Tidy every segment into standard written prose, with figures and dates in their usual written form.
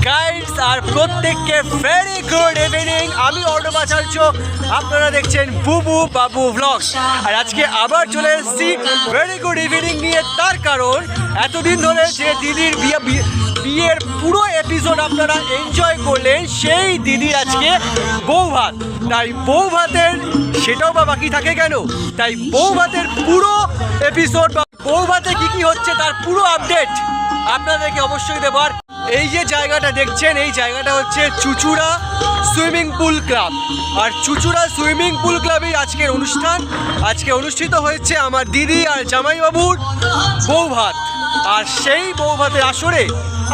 Guides আর প্রত্যেককে very good evening. আমি অর্ণব আচার্য, আপনারা দেখছেন বুবু বাবু ভ্লগস। আর আজকে আবার চলে এসেছি ভেরি গুড ইভিনিং নিয়ে। তার কারণ এতদিন ধরে যে দিদির বিয়ের পুরো এপিসোড আপনারা এনজয় করলেন, সেই দিদির আজকে বউ ভাত। তাই বউ ভাতের সেটাও বা বাকি থাকে কেন, তাই বউ ভাতের পুরো এপিসোড বা বউ ভাতে কী কী হচ্ছে তার পুরো আপডেট আপনাদেরকে অবশ্যই দেবার। এই যে জায়গাটা দেখছেন, এই জায়গাটা হচ্ছে চুচুড়া সুইমিং পুল ক্লাব। আর চুচুড়া সুইমিং পুল ক্লাবের আজকের অনুষ্ঠান, আজকে অনুষ্ঠিত হয়েছে আমার দিদি আর জামাইবাবুর বউ ভাত। আর সেই বউ ভাতের আসরে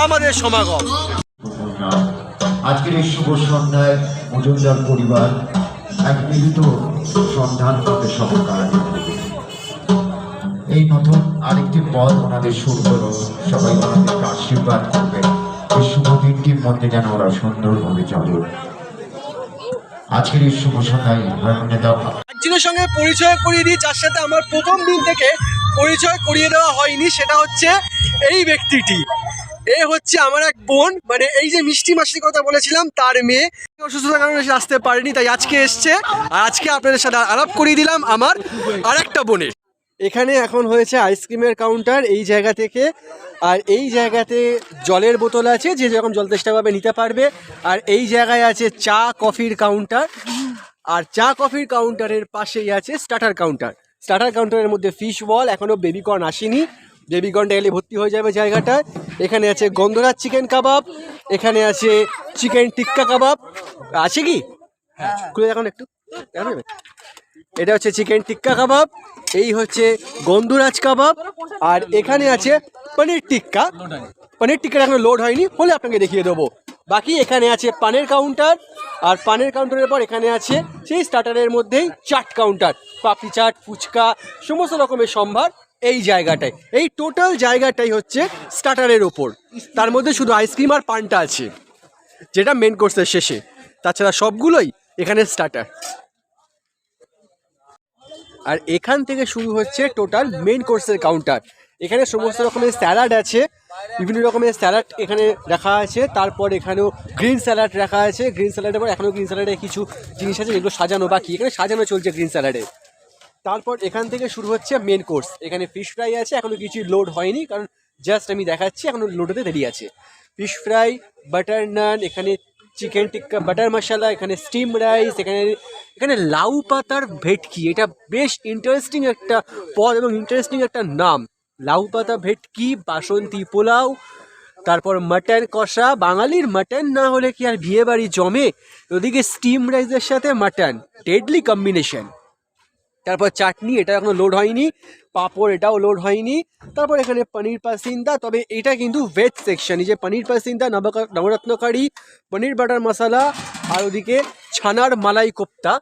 আমাদের সমাগম। আজকের এই শুভ সন্ধ্যায় মজুমদার পরিবার এক মিলিত সন্ধান করতে সহকার। এই নতুন আরেকটি পথ ওনাদের শুরু হলো, সবাই ওনাদেরকে আশীর্বাদ করবে এই শুভ দিনটির মধ্যে যেন ওরা সুন্দরভাবে চলে। আজকের এই শুভ সন্ধ্যায় একজনের সঙ্গে পরিচয় করিয়ে দিই, যার সাথে আমার প্রথম দিন থেকে পরিচয় করিয়ে দেওয়া হয়নি, সেটা হচ্ছে এই ব্যক্তিটি। এ হচ্ছে আমার এক বোন, মানে এই যে মিষ্টি মাসির কথা বলেছিলাম তার মেয়ে। অসুস্থতার কারণে সে আসতে পারেনি, তাই আজকে এসছে। আর আজকে আপনাদের সাথে আলাপ করিয়ে দিলাম আমার আরেকটা বোনের। এখানে এখন হয়েছে আইসক্রিমের কাউন্টার এই জায়গা থেকে। আর এই জায়গাতে জলের বোতল আছে, যে যেরকম জল তেষ্টাভাবে নিতে পারবে। আর এই জায়গায় আছে চা কফির কাউন্টার। আর চা কফির কাউন্টারের পাশেই আছে স্টার্টার কাউন্টার। স্টার্টার কাউন্টারের মধ্যে ফিশ বল, এখনও বেবিকর্ন আসেনি। বেবিকর্নটা এলে ভর্তি হয়ে যাবে জায়গাটায়। এখানে আছে গন্ধরাজ চিকেন কাবাব, এখানে আছে চিকেন টিক্কা কাবাব। আছে কি খুলে দেখুন একটু, এটা হচ্ছে চিকেন টিক্কা কাবাব, এই হচ্ছে গন্ধরাজ কাবাব। আর এখানে আছে পনির টিক্কা। পনির টিক্কা এখনো লোড হয়নি, হলে আপনাকে দেখিয়ে দেবো। বাকি এখানে আছে পানের কাউন্টার। আর পানের কাউন্টারের পর এখানে আছে সেই স্টার্টারের মধ্যেই চাট কাউন্টার, পাপড়ি চাট, ফুচকা, সমস্ত রকমের সম্ভার এই জায়গাটায়। এই টোটাল জায়গাটাই হচ্ছে স্টার্টারের ওপর। তার মধ্যে শুধু আইসক্রিম আর পানটা আছে, যেটা মেন কোর্সের শেষে। তাছাড়া সবগুলোই এখানে স্টার্টার। আর এখান থেকে শুরু হচ্ছে টোটাল মেন কোর্সের কাউন্টার। এখানে সমস্ত রকমের স্যালাড আছে, বিভিন্ন রকমের স্যালাড এখানে রাখা আছে। তারপর এখানেও গ্রিন স্যালাড রাখা আছে। গ্রিন স্যালাডের পর এখনও গ্রিন স্যালাডে কিছু জিনিস আছে যেগুলো সাজানো বাকি, এখানে সাজানো চলছে গ্রিন স্যালাডে। তারপর এখান থেকে শুরু হচ্ছে মেন কোর্স। এখানে ফিশ ফ্রাই আছে, এখনও কিছু লোড হয়নি, কারণ জাস্ট আমি দেখাচ্ছি, এখনও লোড হতে দেরি আছে। ফিশ ফ্রাই, বাটার নান, এখানে চিকেন টিক্কা বাটার মশলা, এখানে স্টিম রাইস, এখানে লাউ পাতার ভেটকি। এটা বেশ ইন্টারেস্টিং একটা পদ এবং ইন্টারেস্টিং একটা নাম। লাউ পাতা ভেটকি, বাসন্তী পোলাও, তারপর মাটন কষা। বাঙালির মাটন না হলে কি আর বিয়ে বাড়ি জমে? ওদিকে স্টিম রাইসের সাথে মাটন, ডেডলি কম্বিনেশন। তারপর চাটনি, এটা এখনো লোড হয়নি। পাঁপড়, এটাও লোড হয়নি। তারপর এখানে পনির পাসিন্দা, তবে এটা কিন্তু ভেজ সেকশন। এই যে পনির পাসিন্দা, নবরত্ন কারি, পনির বাটার মশলা, আর ওদিকে ছানার মালাই কোপ্তা।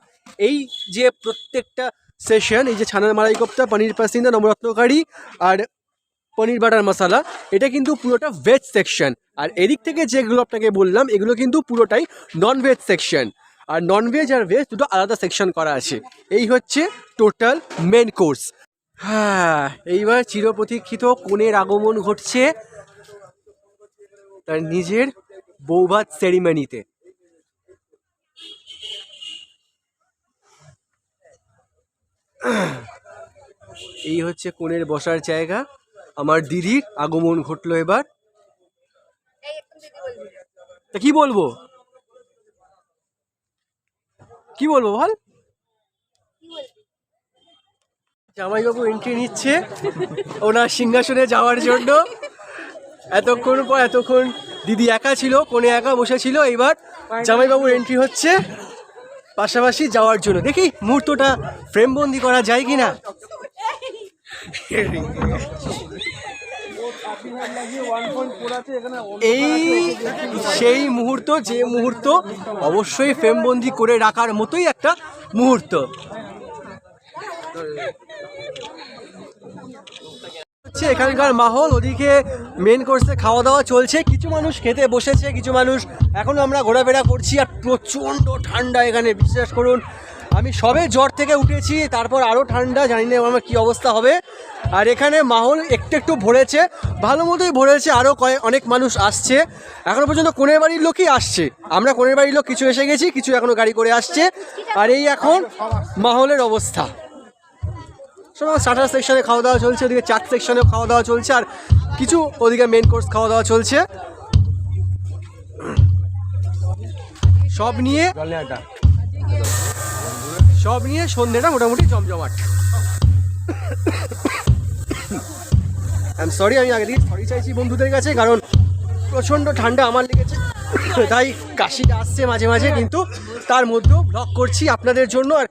এই যে প্রত্যেকটা সেশন, এই যে ছানার মালাই কোপ্তা, পনির পাসিন্দা, নবরত্ন কারি আর পনির বাটার মশলা, এটা কিন্তু পুরোটা ভেজ সেকশন। আর এদিক থেকে যেগুলো আপনাকে বললাম, এগুলো কিন্তু পুরোটাই নন ভেজ সেকশন। আর ননভেজ আর ভেজ দুটো আলাদা সেকশন করা আছে। এই হচ্ছে টোটাল মেন কোর্স। হ্যাঁ, এইবার চিরপ্রতীক্ষিত কনের আগমন ঘটছে তার নিজের বৌভাত সেরিমনিতে। এই হচ্ছে কনের বসার জায়গা। আমার দিদির আগমন ঘটলো এবার। তা কি বলবো, কি বলবো বল? জামাইবাবু এন্ট্রি নিচ্ছে ওনার সিংহাসনে যাওয়ার জন্য। এতক্ষণ দিদি একা ছিল, কোণে একা বসেছিল। এইবার জামাইবাবুর এন্ট্রি হচ্ছে পাশাপাশি যাওয়ার জন্য। দেখি মুহূর্তটা ফ্রেমবন্দি করা যায় কিনা। এই সেই মুহূর্ত, যে মুহূর্ত অবশ্যই ফ্রেমবন্দি করে রাখার মতোই একটা মুহূর্ত। হচ্ছে এখানকার মাহল। ওদিকে মেন কোর্সে খাওয়া দাওয়া চলছে, কিছু মানুষ খেতে বসেছে, কিছু মানুষ এখনো আমরা ঘোরাফেরা করছি। আর প্রচণ্ড ঠান্ডা এখানে, বিশ্বাস করুন আমি সবে জ্বর থেকে উঠেছি, তারপর আরও ঠান্ডা, জানি না আমার কী অবস্থা হবে। আর এখানে মাহল একটু একটু ভরেছে, ভালো মতোই ভরেছে, আরও অনেক মানুষ আসছে। এখনও পর্যন্ত কোনের বাড়ির লোকই আসছে, আমরা কোনের বাড়ির লোক কিছু এসে গেছি, কিছু এখনও গাড়ি করে আসছে। আর এই এখন মাহলের অবস্থা। সব স্টার্টার সেকশনে খাওয়া দাওয়া চলছে, ওদিকে চাট সেকশনেও খাওয়া দাওয়া চলছে, আর কিছু ওদিকে মেন কোর্স খাওয়া দাওয়া চলছে। সব নিয়ে সন্ধ্যেটা মোটামুটি জমজমাট। আই এম সরি, আমি আগে থেকে সরি চাইছি বন্ধুদের কাছে, কারণ প্রচণ্ড ঠান্ডা আমার লেগেছে, তাই কাশিটা আসছে মাঝে মাঝে, কিন্তু তার মধ্যেও ব্লগ করছি আপনাদের জন্য। আর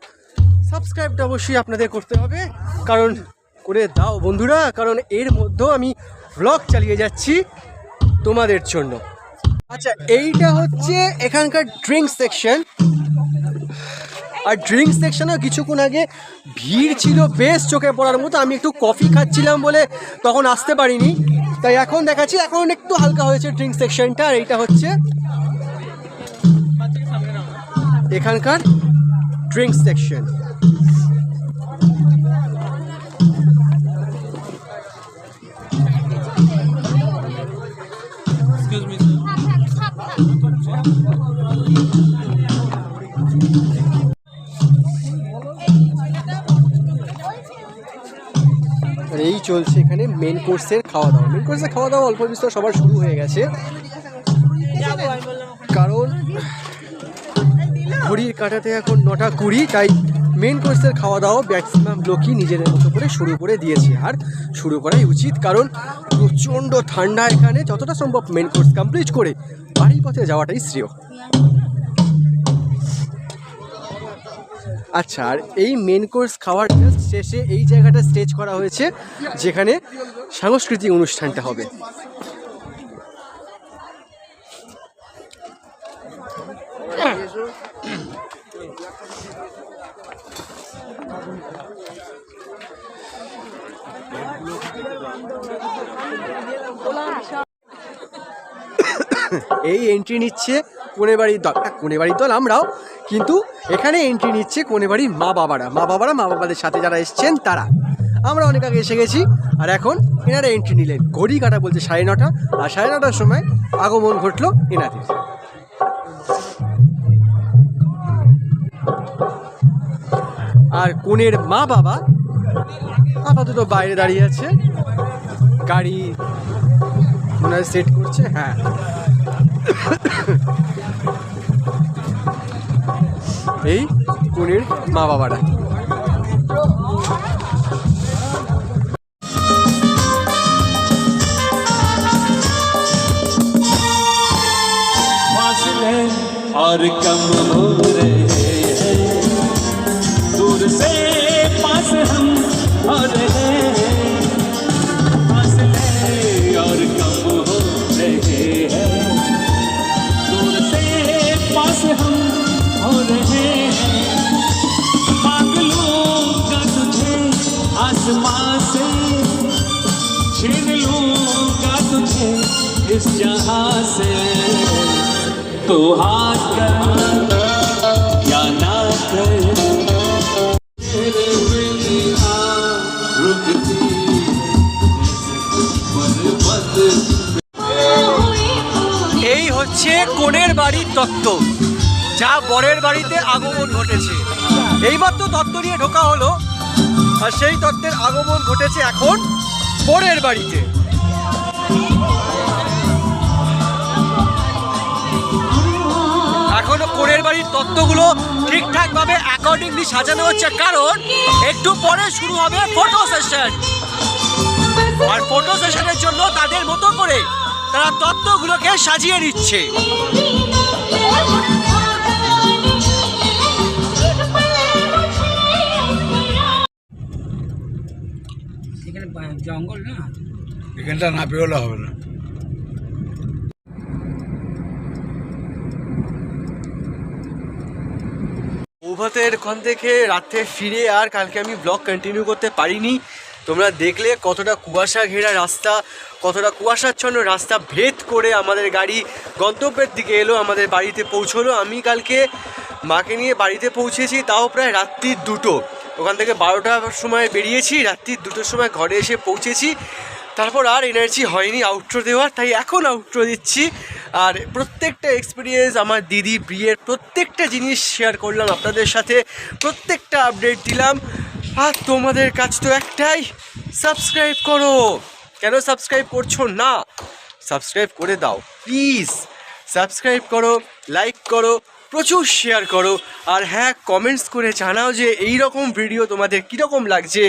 সাবস্ক্রাইবটা অবশ্যই আপনাদের করতে হবে, কারণ করে দাও বন্ধুরা, কারণ এর মধ্যেও আমি ব্লগ চালিয়ে যাচ্ছি তোমাদের জন্য। আচ্ছা, এইটা হচ্ছে এখানকার ড্রিঙ্কস সেকশন। আর ড্রিঙ্কস সেকশনেও কিছুক্ষণ আগে ভিড় ছিল বেশ চোখে পড়ার মতো। আমি একটু কফি খাচ্ছিলাম বলে তখন আসতে পারিনি, তাই এখন দেখাচ্ছি। এখন একটু হালকা হয়েছে ড্রিঙ্কস সেকশনটা। আর এইটা হচ্ছে এখানকার ড্রিঙ্কস সেকশন। আর এই চলছে এখানে মেন কোর্সের খাওয়া দাওয়া। মেন কোর্সের খাওয়া দাওয়া অল্প বিস্তর সবার শুরু হয়ে গেছে, কারণ ঘড়ির কাটাতে এখন 9:20, তাই মেন কোর্সের খাওয়া দাওয়া ম্যাক্সিমাম লোকই নিজেদের মতো করে শুরু করে দিয়েছে। আর শুরু করাই উচিত, কারণ প্রচণ্ড ঠান্ডা এখানে। যতটা সম্ভব মেন কোর্স কমপ্লিট করে বাড়ি পথে যাওয়াটাই শ্রেয়। আচ্ছা, আর এই মেন কোর্স খাওয়ার জাস্ট শেষে এই জায়গাটা স্টেজ করা হয়েছে, যেখানে সাংস্কৃতিক অনুষ্ঠানটা হবে। এই এন্ট্রি নিচ্ছে কোনেবাড়ির দল। কোনেবাড়ির দল আমরাও, কিন্তু এখানে এন্ট্রি নিচ্ছে কোনেবাড়ির মা বাবাদের সাথে যারা এসছেন তারা। আমরা অনেক আগে এসে গেছি, আর এখন এনারা এন্ট্রি নিলেন। ঘড়ি কাটা বলছে 9:30, আর 9:30টার সময় আগমন ঘটলো এনাদের। আর কোনের মা বাবা আপাতত বাইরে দাঁড়িয়ে আছে, গাড়ি মনে হয় সেট করছে। হ্যাঁ, এই কোনের মা বাবারা। और कम हो रहे हैं, दूर से पास हम हो रहे हैं, फासले और कम हो रहे हैं, दूर से पास हम हो रहे हैं, मांग लूंगा तुझे आसमां से, छीन लूंगा तुझे इस जहां से, तो हाथ कर या ना कर, तेरे बिना रुकती এই হচ্ছে কোনের বাড়ির তত্ত্ব, যা বরের বাড়িতে আগমন ঘটেছে। এইমাত্র তত্ত্ব নিয়ে ঢোকা হলো, আর সেই তত্ত্বের আগমন ঘটেছে এখন বরের বাড়িতে। এখনো কোনের বাড়ির তত্ত্বগুলো ঠিকঠাক ভাবে অ্যাকর্ডিংলি সাজানো হচ্ছে, কারণ একটু পরে শুরু হবে ফটো সেশন। আর ফটো সেশনের জন্য তাদের মতো করে তারা তত্ত্বগুলোকে সাজিয়ে নিচ্ছে। জঙ্গল না, এখানটা না বেরোলে হবে না। বৌভাতের ওখান থেকে রাতে ফিরে আর কালকে আমি ব্লগ কন্টিনিউ করতে পারিনি। তোমরা দেখলে কতটা কুয়াশা ঘেরা রাস্তা, কতটা কুয়াশাচ্ছন্ন রাস্তা ভেদ করে আমাদের গাড়ি গন্তব্যের দিকে এলো, আমাদের বাড়িতে পৌঁছলো। আমি কালকে মাকে নিয়ে বাড়িতে পৌঁছেছি, তাও প্রায় রাত্রি 2টো। ওখান থেকে 12টার সময় বেরিয়েছি, রাত্রি 2টোর সময় ঘরে এসে পৌঁছেছি। তারপর আর এনার্জি হয়নি আউটরো দেওয়ার, তাই এখন আউটরো দিচ্ছি। আর প্রত্যেকটা এক্সপিরিয়েন্স, আমার দিদির বিয়ের প্রত্যেকটা জিনিস শেয়ার করলাম আপনাদের সাথে, প্রত্যেকটা আপডেট দিলাম। আর তোমাদের কাজ তো একটাই, সাবস্ক্রাইব করো। কেন সাবস্ক্রাইব করছো না? সাবস্ক্রাইব করে দাও প্লিজ, সাবস্ক্রাইব করো, লাইক করো, প্রচুর শেয়ার করো। আর হ্যাঁ, কমেন্টস করে জানাও যে এই রকম ভিডিও তোমাদের কীরকম লাগছে,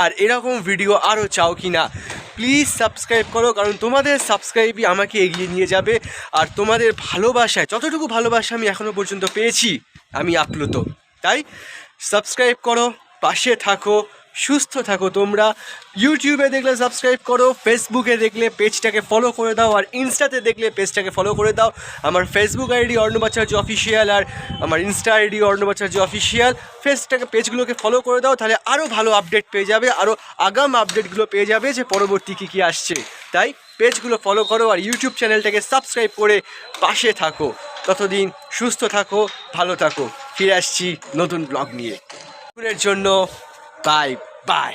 আর এরকম ভিডিও আরও চাও কি না। প্লিজ সাবস্ক্রাইব করো, কারণ তোমাদের সাবস্ক্রাইবই আমাকে এগিয়ে নিয়ে যাবে। আর তোমাদের ভালোবাসায়, যতটুকু ভালোবাসা আমি এখনও পর্যন্ত পেয়েছি, আমি আপ্লুত। তাই সাবস্ক্রাইব করো, পাশে থাকো, সুস্থ থাকো তোমরা। ইউটিউবে দেখলে সাবস্ক্রাইব করো, ফেসবুকে দেখলে পেজটাকে ফলো করে দাও, আর ইনস্টাতে দেখলে পেজটাকে ফলো করে দাও। আমার ফেসবুক আইডি অর্ণব আচার্য অফিসিয়াল, আর আমার ইনস্টা আইডি অর্ণব আচার্য অফিসিয়াল। পেজগুলোকে ফলো করে দাও, তাহলে আরও ভালো আপডেট পেয়ে যাবে, আরও আগাম আপডেটগুলো পেয়ে যাবে যে পরবর্তী কী কী আসছে। তাই পেজগুলো ফলো করো আর ইউটিউব চ্যানেলটাকে সাবস্ক্রাইব করে পাশে থাকো। ততদিন সুস্থ থাকো, ভালো থাকো। ফিরে আসছি নতুন ব্লগ নিয়ে। জন্য বাই বাই।